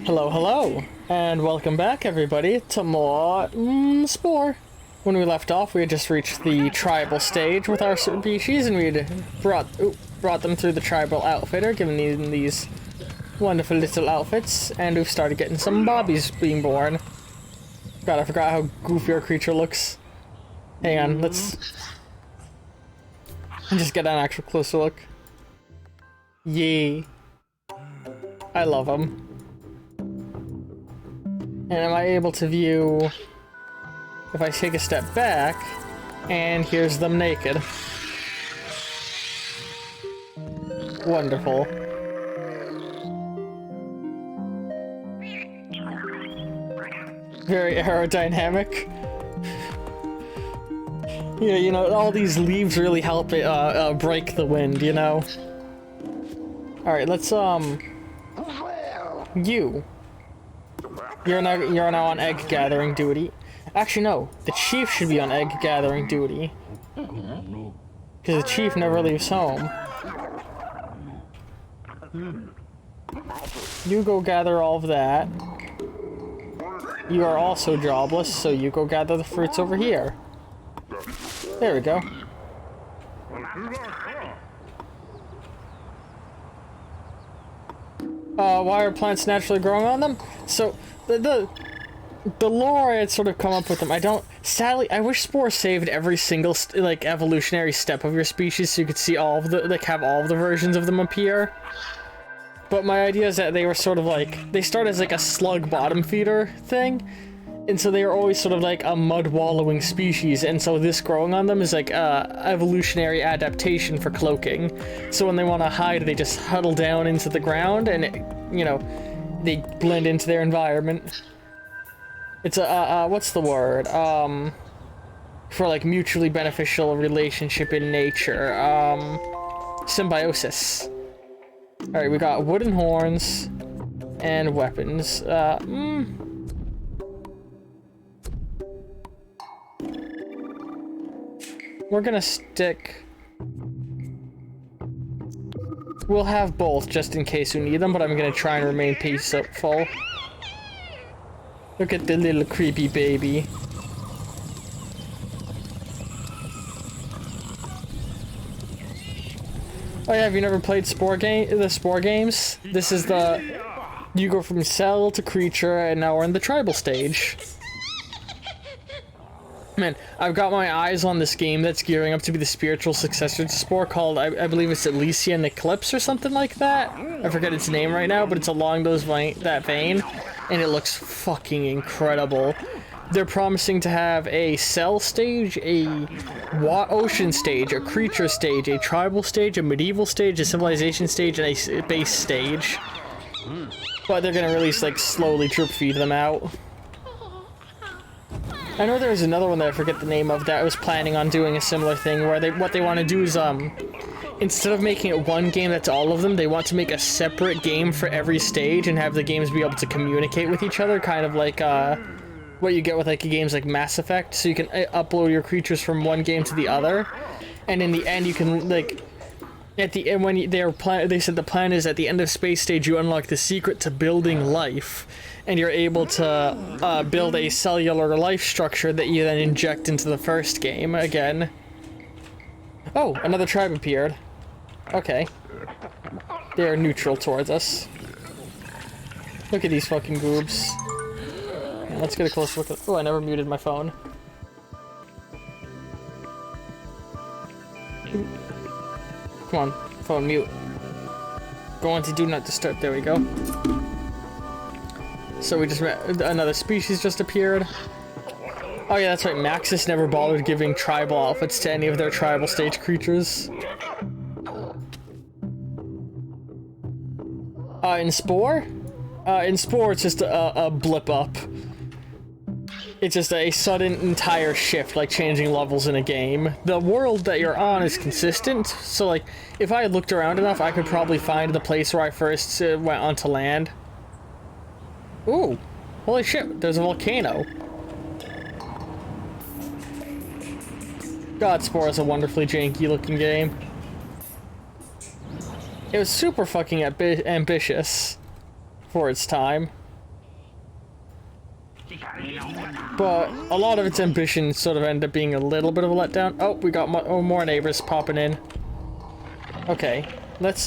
Hello, hello, and welcome back, everybody, to more Spore. When we left off, we had just reached the tribal stage with our species, and we had brought them through the tribal outfitter, giving them these wonderful little outfits, and we've started getting some bobbies being born. God, I forgot how goofy our creature looks. Hang on, let's just get an actual closer look. Yay. I love them. And am I able to view if I take a step back, and here's them naked. Wonderful. Very aerodynamic. Yeah, you know, all these leaves really help it break the wind, you know? Alright, let's, You're now on egg gathering duty. Actually, no. The chief should be on egg gathering duty. Because the chief never leaves home. You go gather all of that. You are also jobless, so you go gather the fruits over here. There we go. Why are plants naturally growing on them? So, the lore I had sort of come up with them. Sadly, I wish Spore saved every single, evolutionary step of your species so you could see all of the, have all of the versions of them appear. But my idea is that they were sort of they start as a slug bottom feeder thing, and so they are always sort of a mud wallowing species, and so this growing on them is evolutionary adaptation for cloaking. So when they want to hide, they just huddle down into the ground, and they blend into their environment. It's what's the word? For mutually beneficial relationship in nature. Symbiosis. Alright, we got wooden horns and weapons. We're gonna stick... We'll have both just in case we need them, but I'm gonna try and remain peaceful. Look at the little creepy baby. Oh yeah, have you never played the Spore games? This is you go from cell to creature, and now we're in the tribal stage. Man, I've got my eyes on this game that's gearing up to be the spiritual successor to Spore called, I believe it's Elysian Eclipse or something like that. I forget its name right now, but it's along that vein, and it looks fucking incredible. They're promising to have a cell stage, a ocean stage, a creature stage, a tribal stage, a medieval stage, a civilization stage, and a base stage. But they're gonna release, slowly drip feed them out. I know there's another one that I forget the name of that was planning on doing a similar thing where what they want to do is instead of making it one game that's all of them, they want to make a separate game for every stage and have the games be able to communicate with each other, kind of like what you get with games like Mass Effect, so you can upload your creatures from one game to the other, and in the end you can at the end when they said the plan is at the end of space stage you unlock the secret to building life. And you're able to build a cellular life structure that you then inject into the first game again. Oh, another tribe appeared. Okay. They're neutral towards us. Look at these fucking goobs. Yeah, let's get a close look at... Oh, I never muted my phone. Come on, phone mute. Go on to do not disturb. There we go. So we just met another species just appeared. Oh yeah, that's right. Maxis never bothered giving tribal outfits to any of their tribal stage creatures. In Spore? In Spore, it's just a blip up. It's just a sudden entire shift, like changing levels in a game. The world that you're on is consistent, so if I had looked around enough, I could probably find the place where I first went onto land. Ooh, holy shit, there's a volcano. God, Spore is a wonderfully janky looking game. It was super fucking ambitious for its time. But a lot of its ambitions sort of end up being a little bit of a letdown. Oh, we got more neighbors popping in. Okay, let's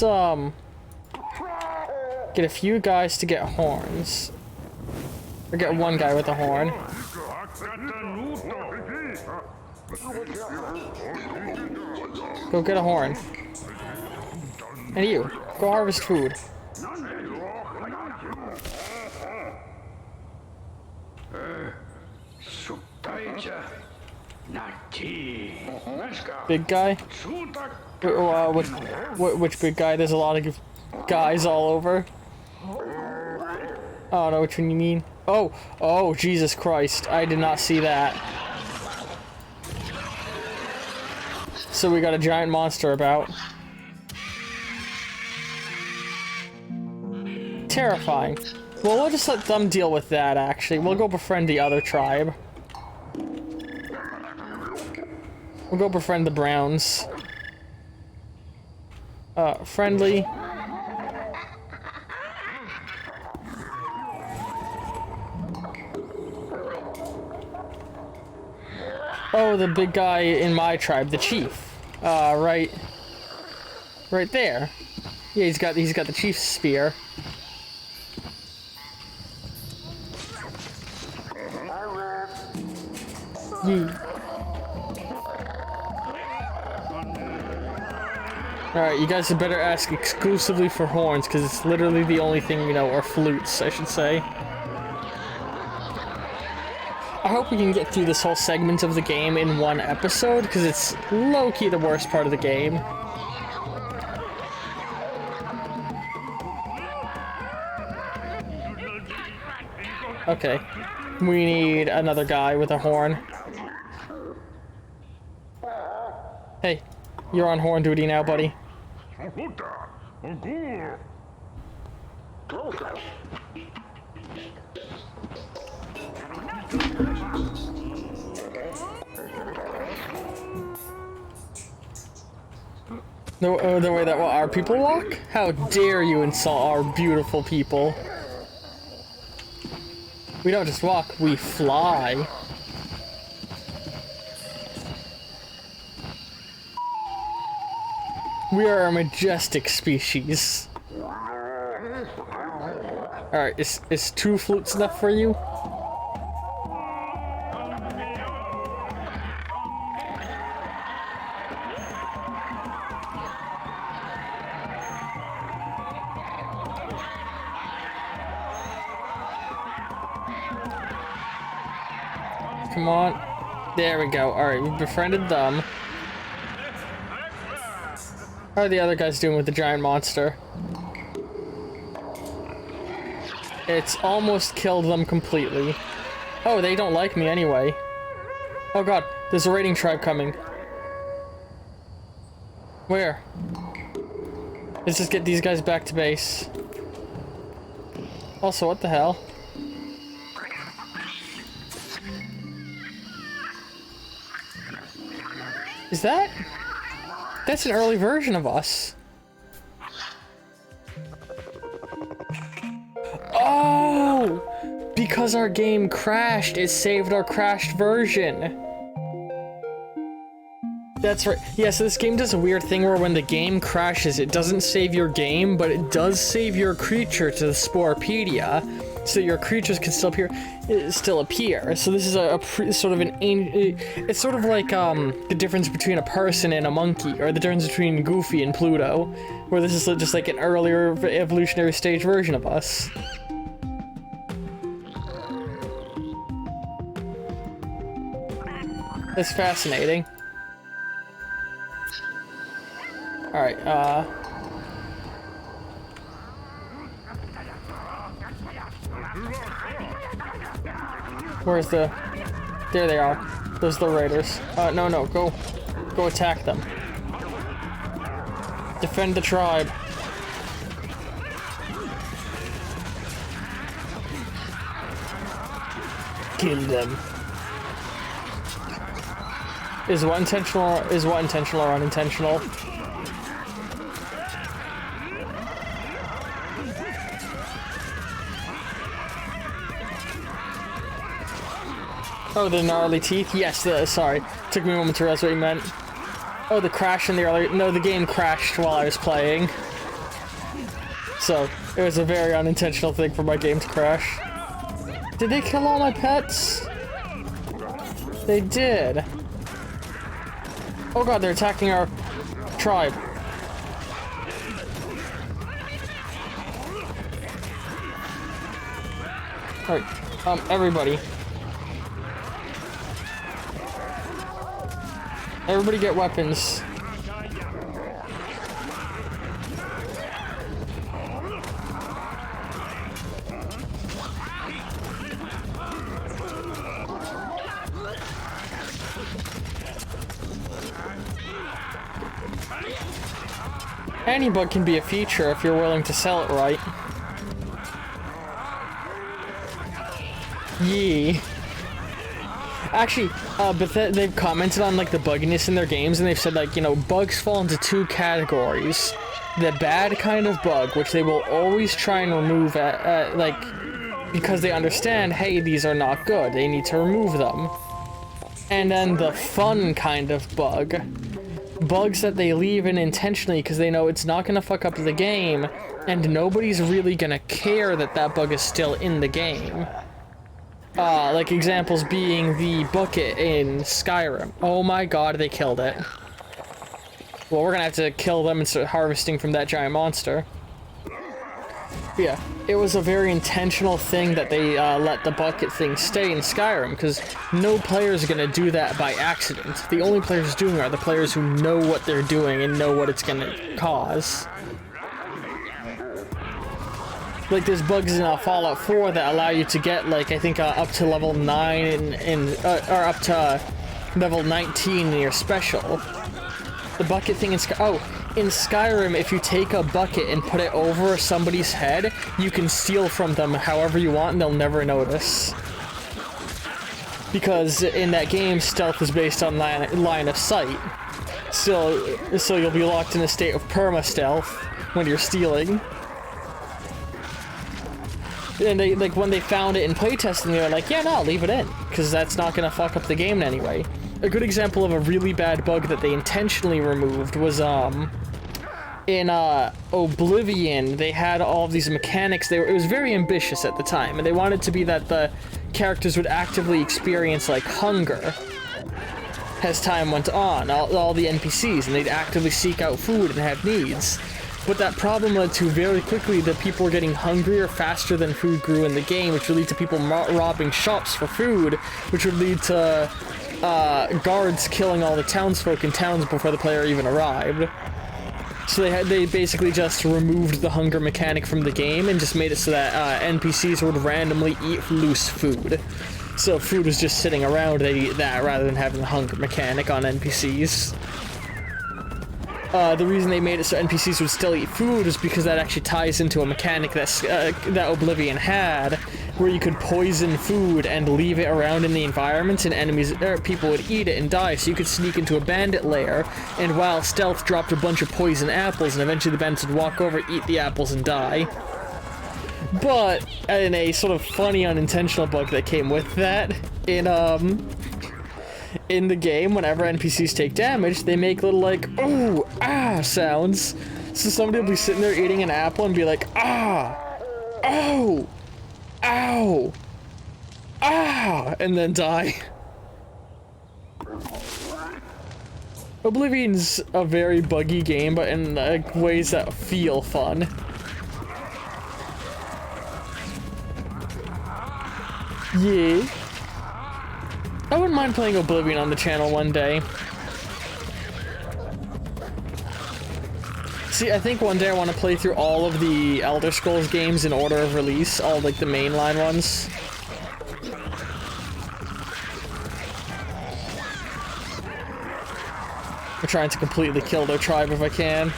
get a few guys to get horns. Or get one guy with a horn. Go get a horn. And you, go harvest food. Big guy? Which big guy? There's a lot of guys all over. I don't know which one you mean. Oh, Jesus Christ. I did not see that. So we got a giant monster about. Terrifying. Well, we'll just let them deal with that, actually. We'll go befriend the other tribe. We'll go befriend the Browns. Friendly. Oh, the big guy in my tribe, the chief. Right there. Yeah, he's got the chief's spear. Alright, you guys had better ask exclusively for horns, because it's literally the only thing we know, or flutes, I should say. I hope we can get through this whole segment of the game in one episode, because it's low-key the worst part of the game. Okay. We need another guy with a horn. Hey, you're on horn duty now, buddy. The way that our people walk? How dare you insult our beautiful people? We don't just walk, we fly. We are a majestic species. Alright, is 2 flutes enough for you? Come on. There we go. Alright, we befriended them. How are the other guys doing with the giant monster? It's almost killed them completely. Oh, they don't like me anyway. Oh god, there's a raiding tribe coming. Where? Let's just get these guys back to base. Also, what the hell? Is that? That's an early version of us. Oh! Because our game crashed, it saved our crashed version. That's right. Yeah, so this game does a weird thing where when the game crashes, it doesn't save your game, but it does save your creature to the Sporepedia, so your creatures can still appear. So this is sort of it's sort of like the difference between a person and a monkey, or the difference between Goofy and Pluto, where this is just like an earlier evolutionary stage version of us. It's fascinating. Alright, where's the... There they are. Those are the raiders. No, go attack them. Defend the tribe. Kill them. Is what intentional or unintentional? Oh, the gnarly teeth? Yes, sorry. Took me a moment to realize what you meant. Oh, the crash in the earlier... No, the game crashed while I was playing. So, it was a very unintentional thing for my game to crash. Did they kill all my pets? They did. Oh god, they're attacking our tribe. Alright, everybody. Everybody get weapons. Any bug can be a feature if you're willing to sell it right. Yee. Actually, they've commented on like the bugginess in their games, and they've said like, you know, bugs fall into two categories. The bad kind of bug, which they will always try and remove like, because they understand, hey, these are not good, they need to remove them. And then the fun kind of bug. Bugs that they leave in intentionally because they know it's not gonna fuck up the game, and nobody's really gonna care that that bug is still in the game. Like examples being the bucket in Skyrim. Oh my god, they killed it. Well, we're gonna have to kill them and start harvesting from that giant monster. But yeah, it was a very intentional thing that they let the bucket thing stay in Skyrim, because no player's gonna do that by accident. The only players doing it are the players who know what they're doing and know what it's gonna cause. Like, there's bugs in Fallout 4 that allow you to get, like, I think up to level 9 or up to level 19 in your special. The bucket thing in in Skyrim, if you take a bucket and put it over somebody's head, you can steal from them however you want and they'll never notice. Because in that game, stealth is based on line of sight. So you'll be locked in a state of perma-stealth when you're stealing. And they, like, when they found it in playtesting, they were like, yeah, no, leave it in, because that's not gonna fuck up the game in any way. A good example of a really bad bug that they intentionally removed was, in, Oblivion, they had all of these mechanics. It was very ambitious at the time, and they wanted to be that the characters would actively experience, like, hunger as time went on, all the NPCs, and they'd actively seek out food and have needs. But that problem led to very quickly that people were getting hungrier faster than food grew in the game, which would lead to people robbing shops for food, which would lead to guards killing all the townsfolk in towns before the player even arrived. So they basically just removed the hunger mechanic from the game and just made it so that NPCs would randomly eat loose food. So if food was just sitting around, they'd eat that rather than having the hunger mechanic on NPCs. The reason they made it so NPCs would still eat food is because that actually ties into a mechanic that Oblivion had, where you could poison food and leave it around in the environment, and people would eat it and die. So you could sneak into a bandit lair, and while stealth dropped a bunch of poison apples, and eventually the bandits would walk over, eat the apples, and die. But in a sort of funny unintentional bug that came with that, in the game, whenever NPCs take damage, they make little, like, ooh, ah sounds. So somebody will be sitting there eating an apple and be like, ah, oh, ow, ah, and then die. Oblivion's a very buggy game, but in ways that feel fun. Yeah. I wouldn't mind playing Oblivion on the channel one day. See, I think one day I want to play through all of the Elder Scrolls games in order of release, all like the mainline ones. I'm trying to completely kill their tribe if I can.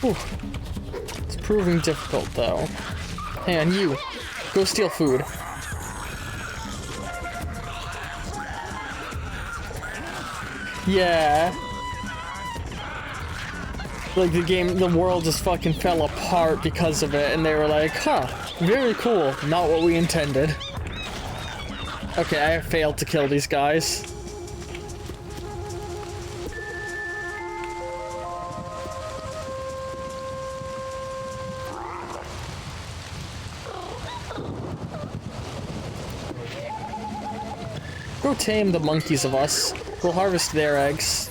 Whew. It's proving difficult, though. Hang on, you. Go steal food. Yeah. Like the world just fucking fell apart because of it, and they were like, huh, very cool, not what we intended. Okay, I have failed to kill these guys. Go tame the monkeys of us. We'll harvest their eggs.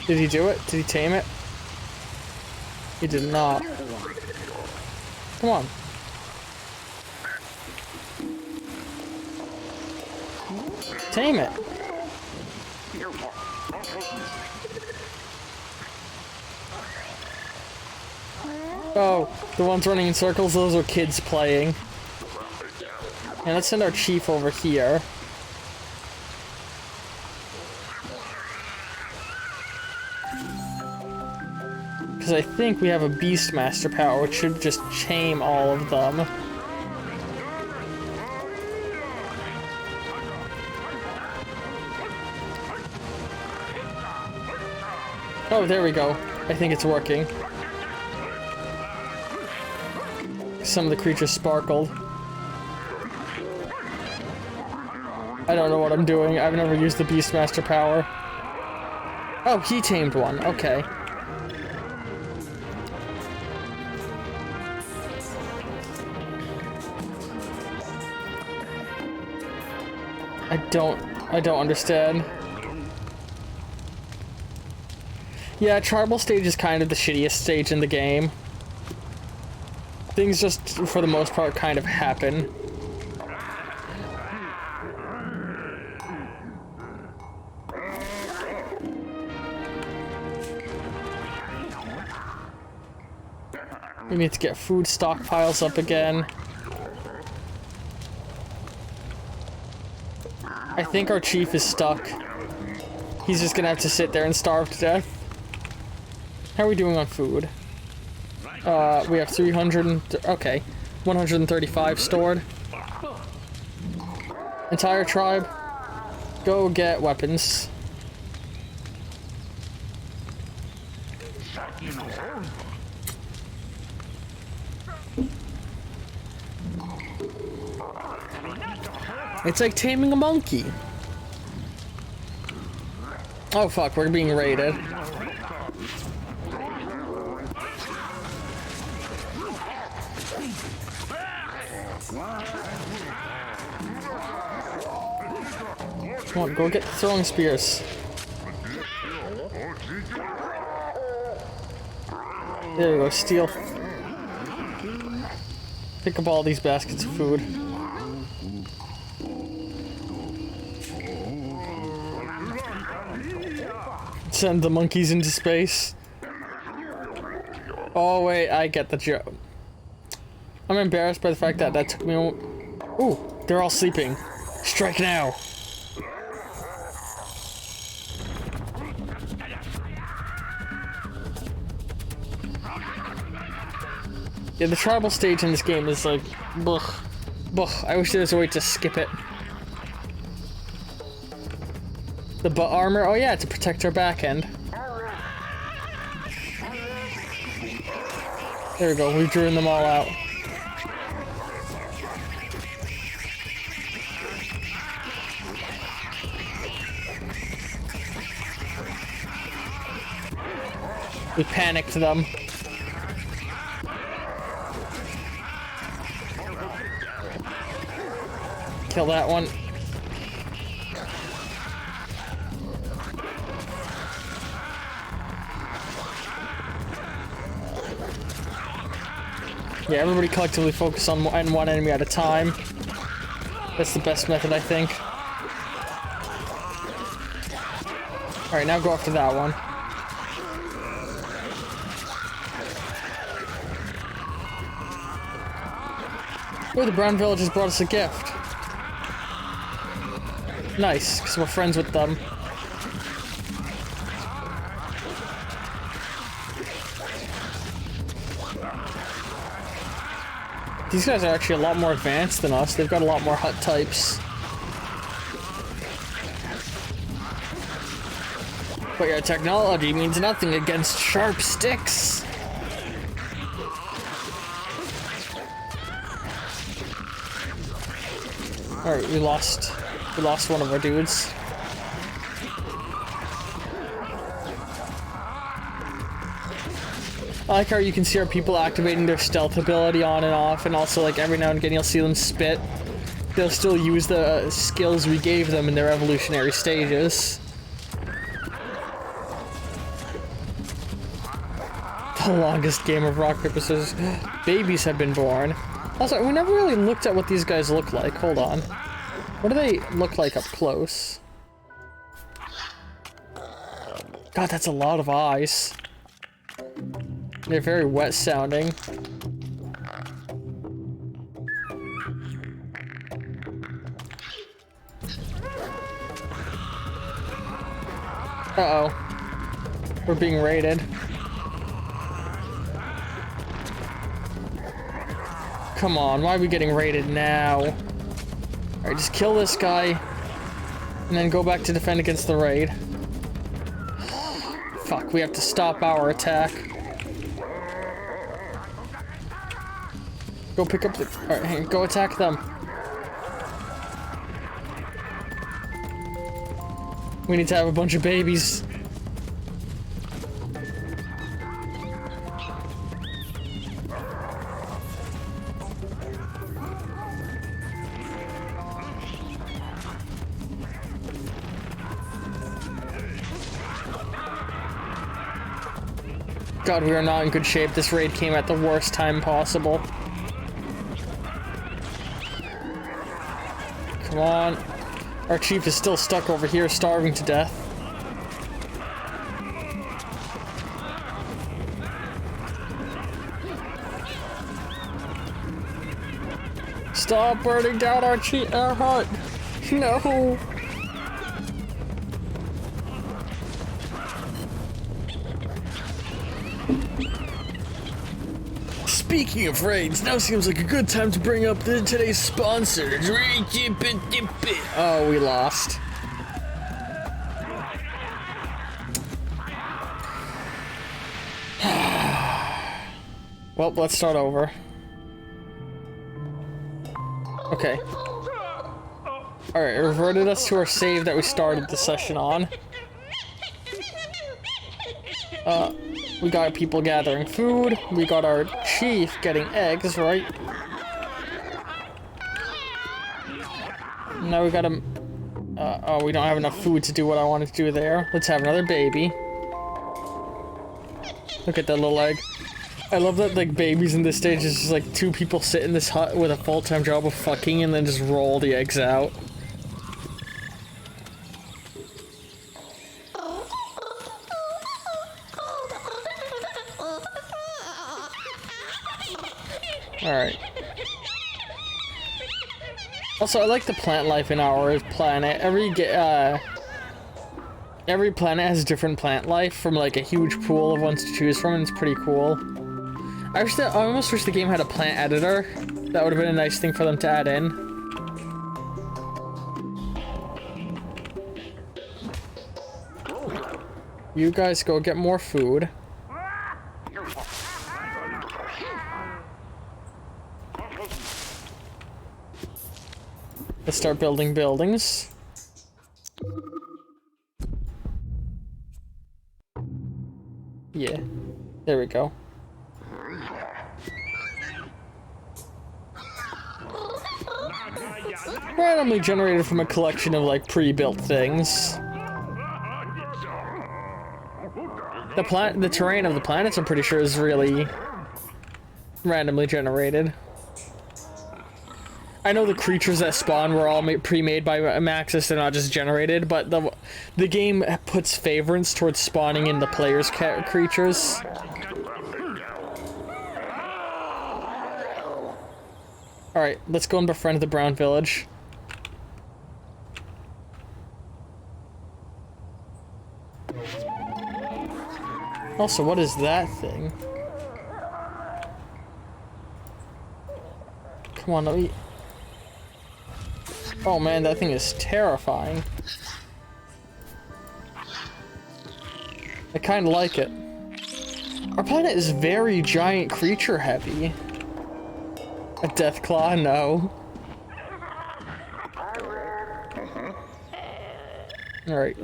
Did he do it? Did he tame it? He did not. Come on. Tame it. Oh, the ones running in circles, those are kids playing. And let's send our chief over here. Because I think we have a Beastmaster power, which should just tame all of them. Oh, there we go. I think it's working. Some of the creatures sparkled. I don't know what I'm doing. I've never used the Beastmaster power. Oh, he tamed one. Okay. I don't understand. Yeah, tribal stage is kind of the shittiest stage in the game. Things just, for the most part, kind of happen. We need to get food stockpiles up again. I think our chief is stuck. He's just gonna have to sit there and starve to death. How are we doing on food? We have 300 okay. 135 stored. Entire tribe, go get weapons. It's like taming a monkey. Oh fuck, we're being raided. Come on, go get throwing spears. There we go, steal. Pick up all these baskets of food. Send the monkeys into space. Oh wait, I get the joke. I'm embarrassed by the fact that that took me. Ooh, they're all sleeping. Strike now. Yeah, the tribal stage in this game is like, blech, blech. I wish there was a way to skip it. The butt armor, oh yeah, to protect our back end. There we go, we've driven them all out. We panicked them. Kill that one. Yeah, everybody collectively focus on one enemy at a time. That's the best method, I think. Alright, now go after that one. Oh, the brown villagers brought us a gift. Nice, because we're friends with them. These guys are actually a lot more advanced than us. They've got a lot more hut types. But your technology means nothing against sharp sticks. Alright, we lost one of our dudes. I like how you can see our people activating their stealth ability on and off, and also like every now and again you'll see them spit. They'll still use the skills we gave them in their evolutionary stages. The longest game of rock, paper, scissors. Babies have been born. Also, we never really looked at what these guys look like. Hold on. What do they look like up close? God, that's a lot of eyes. They're very wet sounding. Uh-oh. We're being raided. Come on, why are we getting raided now? Alright, just kill this guy, and then go back to defend against the raid. Fuck, we have to stop our attack. Go pick up the... Alright, hey, go attack them. We need to have a bunch of babies. God, we are not in good shape. This raid came at the worst time possible. Come on. Our chief is still stuck over here, starving to death. Stop burning down our hut. No. Speaking of raids, now seems like a good time to bring up today's sponsor. Oh, we lost. Well, let's start over. Okay. Alright, it reverted us to our save that we started the session on. We got people gathering food. We got our chief getting eggs, right? Now we got him. Oh, we don't have enough food to do what I wanted to do there. Let's have another baby. Look at that little egg. I love that, like, babies in this stage is just like two people sit in this hut with a full-time job of fucking and then just roll the eggs out. Alright. Also, I like the plant life in our planet. Every planet has different plant life from like a huge pool of ones to choose from, and it's pretty cool. I almost wish the game had a plant editor. That would have been a nice thing for them to add in. You guys go get more food. Let's start building buildings. Yeah, there we go. Randomly generated from a collection of like pre-built things. The terrain of the planets, I'm pretty sure, is really randomly generated. I know the creatures that spawn were all pre-made by Maxis, they're not just generated, but the game puts favorites towards spawning in the player's creatures. Alright, let's go and befriend the Brown Village. Also, what is that thing? Come on, let me... Oh man, that thing is terrifying. I kinda like it. Our planet is very giant creature heavy. A death claw? No. Alright.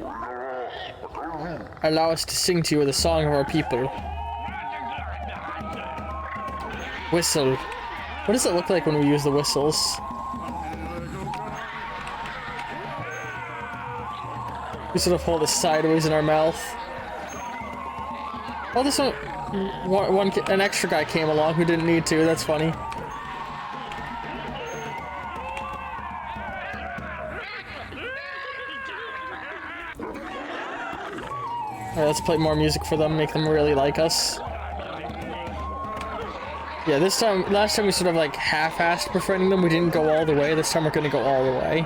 Allow us to sing to you the song of our people. Whistle. What does it look like when we use the whistles? We sort of hold it sideways in our mouth. Oh, this an extra guy came along who didn't need to. That's funny. Alright, let's play more music for them, make them really like us. Yeah, last time we sort of like half-assed befriending them, we didn't go all the way. This time we're gonna go all the way.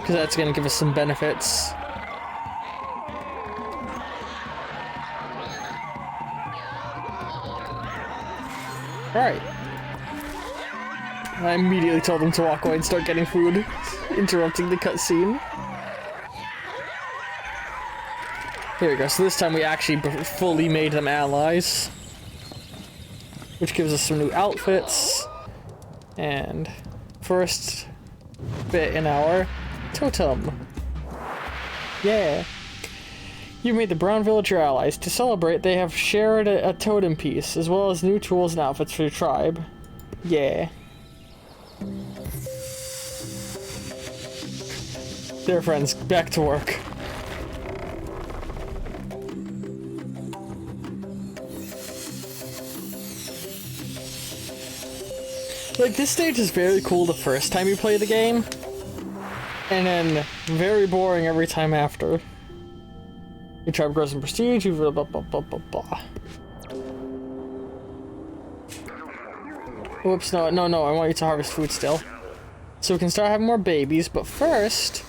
Because that's gonna give us some benefits. Alright. I immediately told them to walk away and start getting food, interrupting the cutscene. Here we go, so this time we actually fully made them allies. Which gives us some new outfits. And first bit in our totem. Yeah. You made the Brown Village your allies. To celebrate, they have shared a totem piece, as well as new tools and outfits for your tribe. Yeah. There, friends, back to work. Like, this stage is very cool the first time you play the game, and then very boring every time after. Your tribe grows in prestige, you blah blah blah blah blah blah. Whoops, no, I want you to harvest food still. So we can start having more babies, but first,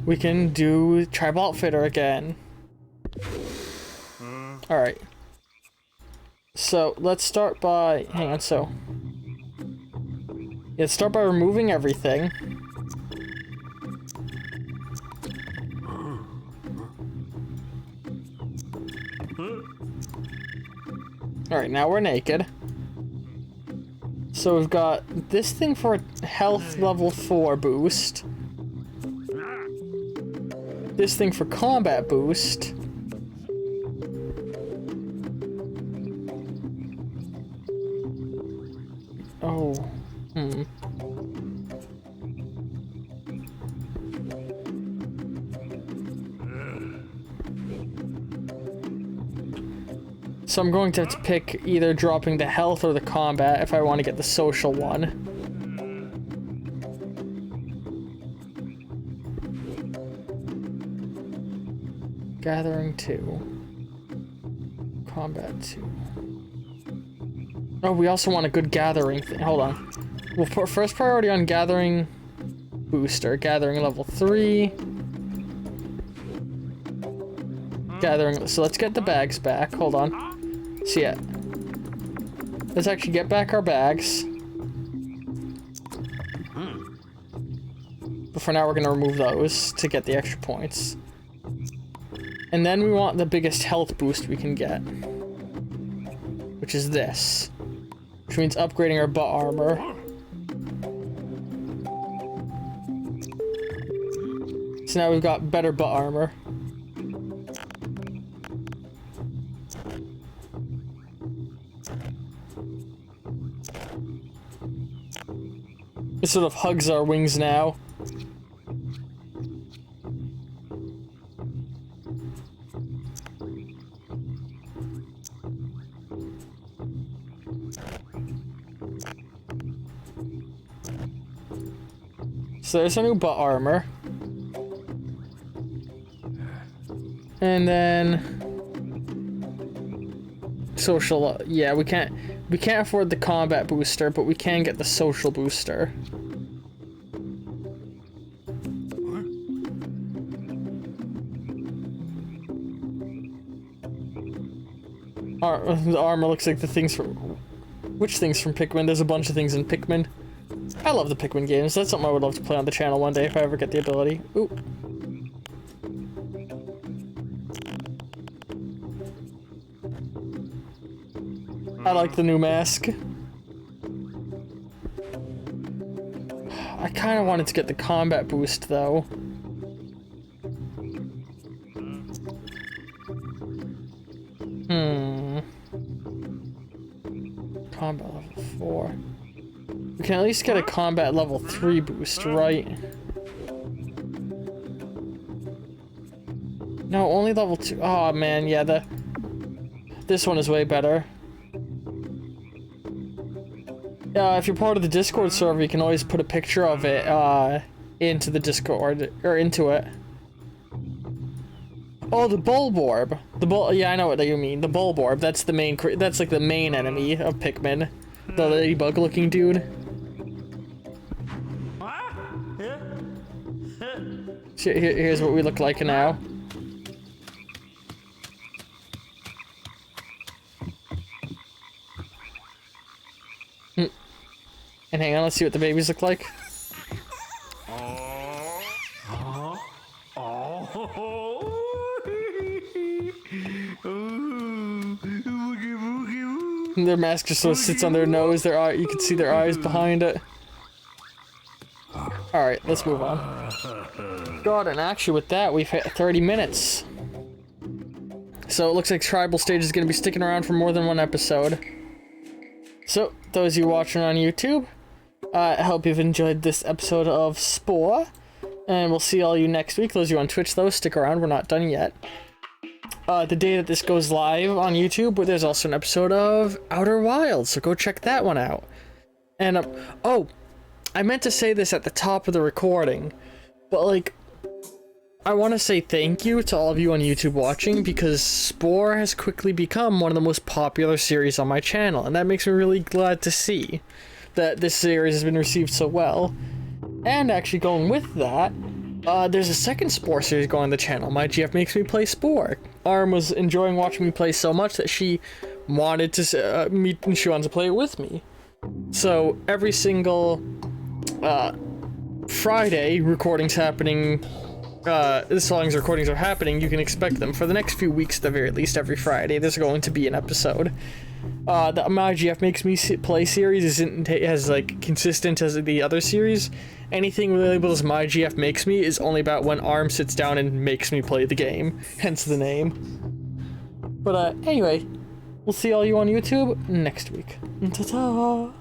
we can do Tribal Outfitter again. Alright. So, let's start by... hang on, so... yeah, let's start by removing everything. Alright, now we're naked. So we've got this thing for a health level 4 boost. This thing for combat boost. Oh, So I'm going to have to pick either dropping the health or the combat if I want to get the social one. Gathering 2. Combat 2. Oh, we also want a good gathering thing. Hold on. We'll put first priority on gathering booster. Gathering level 3. Gathering. So let's get the bags back. Hold on. So yeah. Let's actually get back our bags. But for now we're gonna remove those to get the extra points. And then we want the biggest health boost we can get. Which is this. Which means upgrading our butt armor. So now we've got better butt armor. It sort of hugs our wings now. So there's our new butt armor. And then social, yeah, we can't afford the combat booster, but we can get the social booster. The armor looks like the things from... Which things from Pikmin? There's a bunch of things in Pikmin. I love the Pikmin games. That's something I would love to play on the channel one day if I ever get the ability. Ooh. I like the new mask. I kind of wanted to get the combat boost, though. Combat level 4. We can at least get a combat level 3 boost, right? No, only level 2. Oh man, yeah, this one is way better. If you're part of the Discord server, you can always put a picture of it into the Discord, or into it. Oh, the Bulborb. Yeah, I know what you mean. The Bulborb. That's the main. That's like the main enemy of Pikmin. The ladybug-looking dude. Here's what we look like now. And hang on, let's see what the babies look like. Their mask just sort of sits on their nose. Their eye, you can see their eyes behind it. All right, let's move on. God, and actually with that, we've hit 30 minutes. So it looks like Tribal Stage is going to be sticking around for more than one episode. So, those of you watching on YouTube, I hope you've enjoyed this episode of Spore. And we'll see all you next week. Those of you on Twitch, though, stick around. We're not done yet. The day that this goes live on YouTube, there's also an episode of Outer Wilds, so go check that one out. And, oh, I meant to say this at the top of the recording, but, like, I want to say thank you to all of you on YouTube watching, because Spore has quickly become one of the most popular series on my channel, and that makes me really glad to see that this series has been received so well. And actually going with that, there's a second Spore series going on the channel. My GF Makes Me Play Spore. Arm was enjoying watching me play so much that she wanted to meet and she wanted to play it with me. So every single Friday, recordings happening. As long as recordings are happening, you can expect them for the next few weeks at the very least. Every Friday, there's going to be an episode. The My GF Makes Me Play series isn't as like consistent as the other series. Anything labeled as My GF Makes Me is only about when Arm sits down and makes me play the game, hence the name. But anyway, we'll see all you on YouTube next week. Ta-ta!